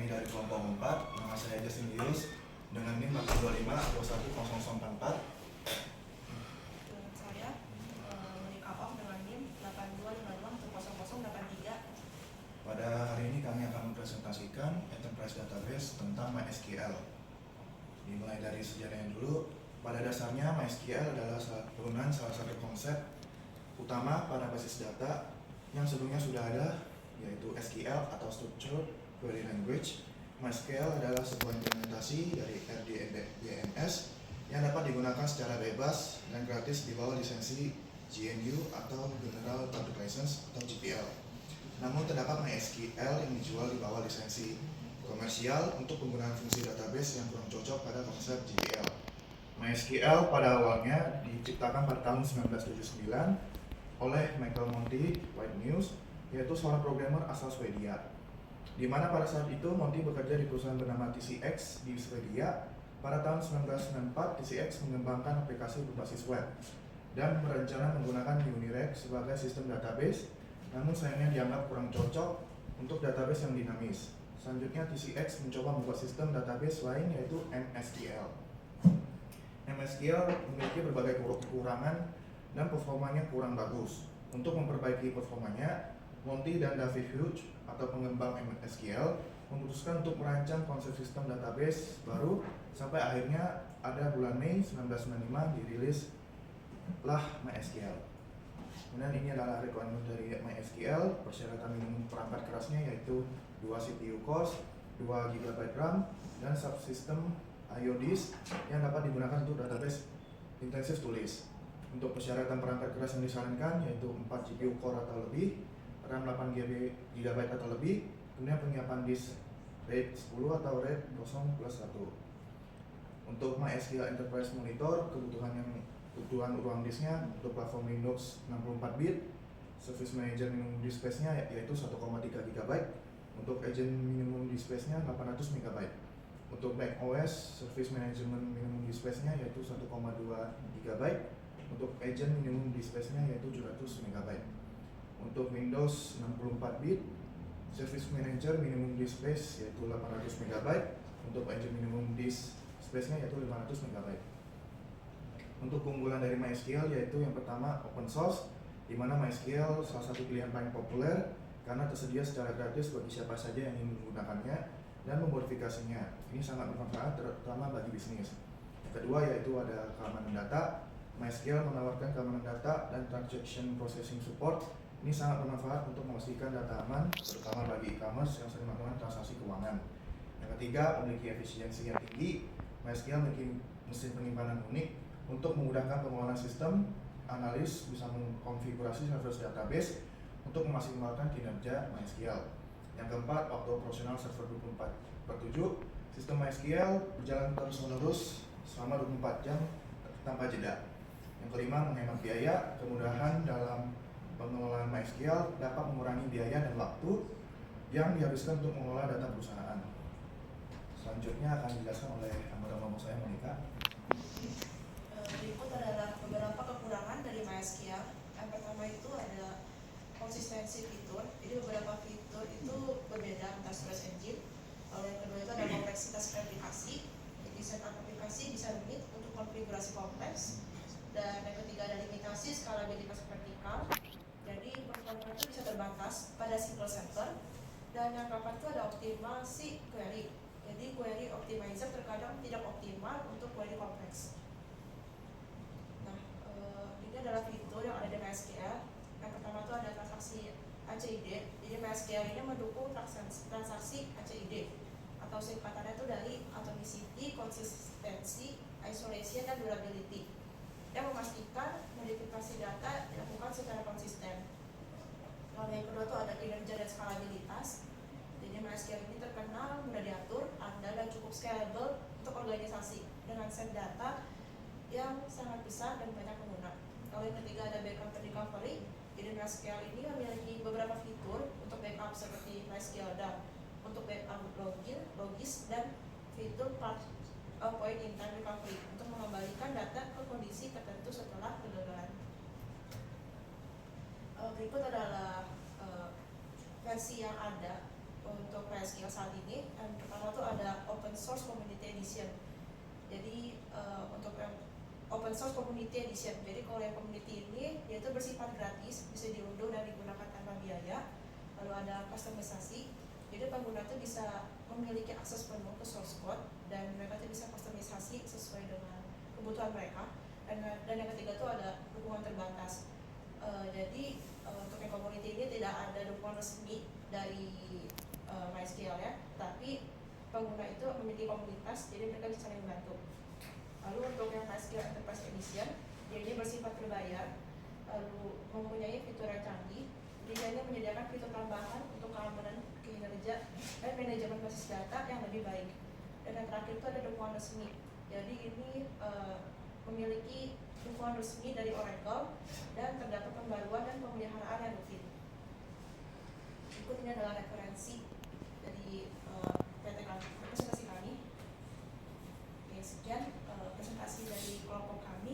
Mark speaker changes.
Speaker 1: kami dari kelompok 4, nama saya Justin Lius dengan NIM 825210044.
Speaker 2: Dengan saya Monik Awam dengan NIM 82520083.
Speaker 1: Pada hari ini kami akan mempresentasikan Enterprise Database tentang MySQL. Dimulai dari sejarahnya dulu. Pada dasarnya MySQL adalah turunan salah satu konsep utama pada basis data yang sebelumnya sudah ada, yaitu SQL atau Structured Query Language. MySQL adalah sebuah implementasi dari RDBMS yang dapat digunakan secara bebas dan gratis di bawah lisensi GNU atau General Public License atau GPL. Namun terdapat MySQL yang dijual di bawah lisensi komersial untuk penggunaan fungsi database yang kurang cocok pada konsep GPL. MySQL pada awalnya diciptakan pada tahun 1979 oleh Michael Monty Whitenews, yaitu seorang programmer asal Swedia. Di mana pada saat itu Monty bekerja di perusahaan bernama TCX di Swedia. Pada tahun 1994, TCX mengembangkan aplikasi berbasis web dan berencana menggunakan Unirex sebagai sistem database, namun sayangnya dianggap kurang cocok untuk database yang dinamis. Selanjutnya TCX mencoba membuat sistem database lain, yaitu MSQL. MSQL memiliki berbagai kekurangan dan performanya kurang bagus. Untuk memperbaiki performanya, Monty dan David Hughes atau pengembang MSQL memutuskan untuk merancang konsep sistem database baru sampai akhirnya ada bulan Mei 1995 dirilis lah MySQL. Kemudian ini adalah requirement dari MySQL. Persyaratan minimum perangkat kerasnya yaitu 2 CPU cores, 2 GB RAM, dan subsystem I/O disk yang dapat digunakan untuk database intensive tulis. Untuk persyaratan perangkat keras yang disarankan yaitu 4 GPU core atau lebih, RAM 8 GB atau lebih, kemudian penyiapan disk RAID 10 atau RAID 0+1. Untuk MySQL Enterprise Monitor, kebutuhan ruang disknya untuk platform Linux 64 bit, Service Manager minimum disk space-nya yaitu 1,3 GB, untuk agent minimum disk space-nya 800 MB. Untuk macOS, Service Management minimum disk space-nya yaitu 1,2 GB, untuk agent minimum disk space-nya yaitu 700 MB. Untuk Windows 64 bit, Service Manager minimum disk space yaitu 800 MB, untuk agent minimum disk space-nya yaitu 500 MB. Untuk keunggulan dari MySQL yaitu yang pertama open source, di mana MySQL salah satu pilihan paling populer karena tersedia secara gratis bagi siapa saja yang ingin menggunakannya dan memodifikasinya. Ini sangat bermanfaat terutama bagi bisnis. Yang kedua yaitu ada keamanan data. MySQL menawarkan keamanan data dan transaction processing support. Ini sangat bermanfaat untuk memastikan data aman, terutama bagi e-commerce yang sering melakukan transaksi keuangan. Yang ketiga, memiliki efisiensi yang tinggi. MySQL memiliki mesin penyimpanan unik untuk memudahkan pengelolaan sistem. Analis bisa mengkonfigurasi server database untuk memaksimalkan kinerja MySQL. Yang keempat, waktu operasional server 24/7. Sistem MySQL berjalan terus-menerus selama 24 jam tanpa jeda. Yang kelima, menghemat biaya. Kemudahan dalam pengelolaan MySQL dapat mengurangi biaya dan waktu yang dihabiskan untuk mengelola data perusahaan. Selanjutnya akan dijelaskan oleh anggota kelompok saya, Monika.
Speaker 2: Berikut adalah beberapa kekurangan dari MySQL. Yang pertama itu ada konsistensi fitur. Jadi beberapa fitur itu berbeda antar storage engine. Lalu yang kedua itu ada kompleksitas aplikasi. Jadi setup aplikasi bisa rumit untuk konfigurasi kompleks. Dan yang ketiga ada limitasi skalabilitas vertikal. Jadi performa itu bisa terbatas pada single server. Dan yang keempat itu ada optimasi query. Jadi query optimizer terkadang tidak optimal untuk query kompleks. Nah, ini adalah fitur yang ada di MySQL. Yang pertama itu ada transaksi ACID. Jadi MySQL ini mendukung transaksi ACID atau singkatannya itu dari atomicity, consistency, isolation, dan durability, yang memastikan modifikasi data dilakukan secara konsisten. Lalu yang kedua itu ada kinerja dan skalabilitas. Jadi MySQL ini terkenal mudah diatur, andal, dan cukup scalable untuk organisasi dengan set data yang sangat besar dan banyak pengguna. Lalu yang ketiga ada backup dan recovery. Jadi MySQL ini memiliki beberapa fitur untuk backup seperti MySQL dump, untuk backup logis, dan fitur point in time recovery untuk mengembalikan data ke kondisi tertentu setelah kegagalan. Berikut adalah versi yang ada untuk MySQL saat ini. Yang pertama tuh ada Open Source Community Edition. Jadi untuk yang Open Source Community Edition, jadi kalau yang community ini dia itu bersifat gratis, bisa diunduh dan digunakan tanpa biaya. Lalu ada customisasi, jadi pengguna itu bisa memiliki akses penuh ke source code dan mereka itu bisa customisasi sesuai dengan kebutuhan mereka. Dan yang ketiga itu ada dukungan terbatas. Jadi untuk yang community ini tidak ada dukungan resmi dari MySQL ya, tapi pengguna itu memiliki komunitas, jadi mereka bisa saling membantu. Lalu untuk yang MySQL Enterprise Edition, dia ini bersifat berbayar, lalu mempunyai fitur yang canggih. Dia hanya menyediakan fitur tambahan untuk keamanan, kinerja, dan manajemen basis data yang lebih baik. Dan yang terakhir itu ada dukungan resmi. Jadi ini memiliki dukungan resmi dari Oracle dan terdapat pembaruan dan pemeliharaan yang rutin. Berikut ini adalah referensi dari PT kami, presentasi kami. Oke, sekian presentasi dari kelompok kami.